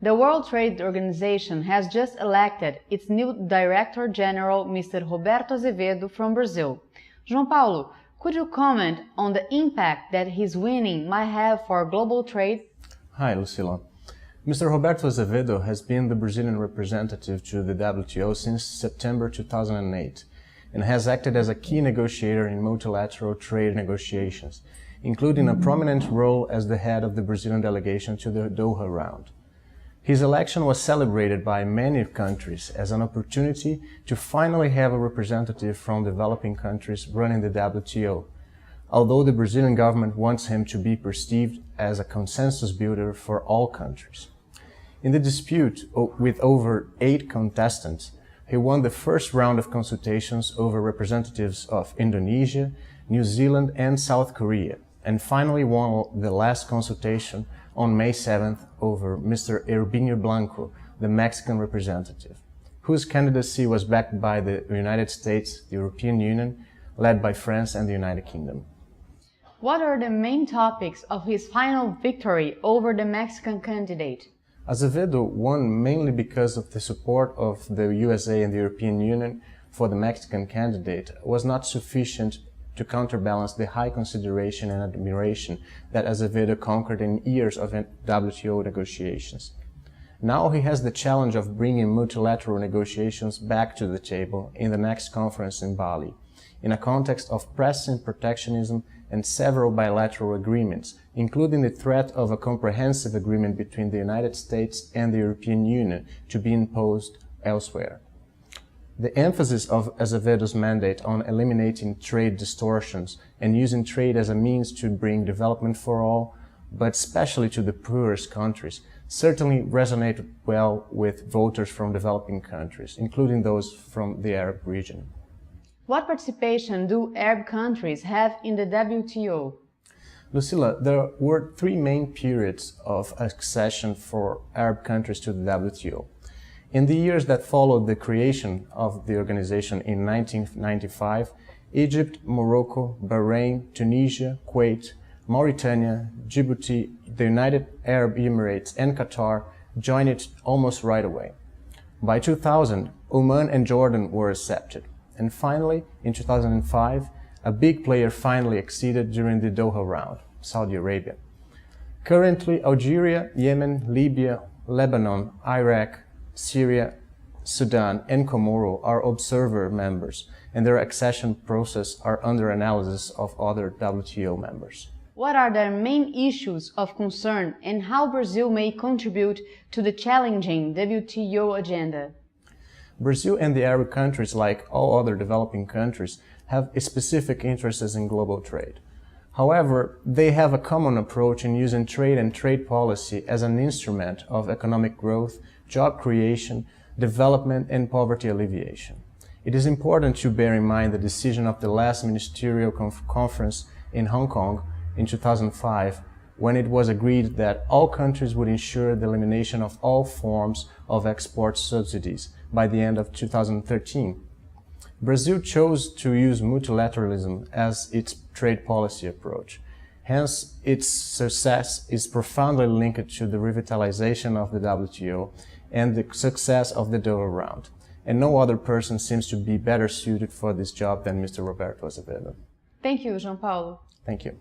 The World Trade Organization has just elected its new Director General, Mr. Roberto Azevêdo from Brazil. João Paulo, could you comment on the impact that his winning might have for global trade? Hi, Lucila. Mr. Roberto Azevêdo has been the Brazilian representative to the WTO since September 2008 and has acted as a key negotiator in multilateral trade negotiations, including a prominent role as the head of the Brazilian delegation to the Doha round. His election was celebrated by many countries as an opportunity to finally have a representative from developing countries running the WTO, although the Brazilian government wants him to be perceived as a consensus builder for all countries. In the dispute, with over 8 contestants, he won the first round of consultations over representatives of Indonesia, New Zealand and South Korea, and finally won the last consultation on May 7th over Mr. Erbinio Blanco, the Mexican representative, whose candidacy was backed by the United States, the European Union, led by France and the United Kingdom. What are the main topics of his final victory over the Mexican candidate? Azevêdo won mainly because of the support of the USA and the European Union for the Mexican candidate was not sufficient to counterbalance the high consideration and admiration that Azevêdo conquered in years of WTO negotiations. Now he has the challenge of bringing multilateral negotiations back to the table in the next conference in Bali, in a context of pressing protectionism and several bilateral agreements, including the threat of a comprehensive agreement between the United States and the European Union to be imposed elsewhere. The emphasis of Azevêdo's mandate on eliminating trade distortions and using trade as a means to bring development for all, but especially to the poorest countries, certainly resonated well with voters from developing countries, including those from the Arab region. What participation do Arab countries have in the WTO? Lucila, there were 3 main periods of accession for Arab countries to the WTO. In the years that followed the creation of the organization in 1995, Egypt, Morocco, Bahrain, Tunisia, Kuwait, Mauritania, Djibouti, the United Arab Emirates and Qatar joined it almost right away. By 2000, Oman and Jordan were accepted. And finally, in 2005, a big player finally acceded during the Doha round, Saudi Arabia. Currently, Algeria, Yemen, Libya, Lebanon, Iraq, Syria, Sudan, and Comoro are observer members, and their accession process are under analysis of other WTO members. What are the main issues of concern and how Brazil may contribute to the challenging WTO agenda? Brazil and the Arab countries, like all other developing countries, have specific interests in global trade. However, they have a common approach in using trade and trade policy as an instrument of economic growth, job creation, development, and poverty alleviation. It is important to bear in mind the decision of the last ministerial conference in Hong Kong in 2005, when it was agreed that all countries would ensure the elimination of all forms of export subsidies by the end of 2013. Brazil chose to use multilateralism as its trade policy approach. Hence, its success is profoundly linked to the revitalization of the WTO and the success of the Doha round. And no other person seems to be better suited for this job than Mr. Roberto Azevêdo. Thank you, João Paulo. Thank you.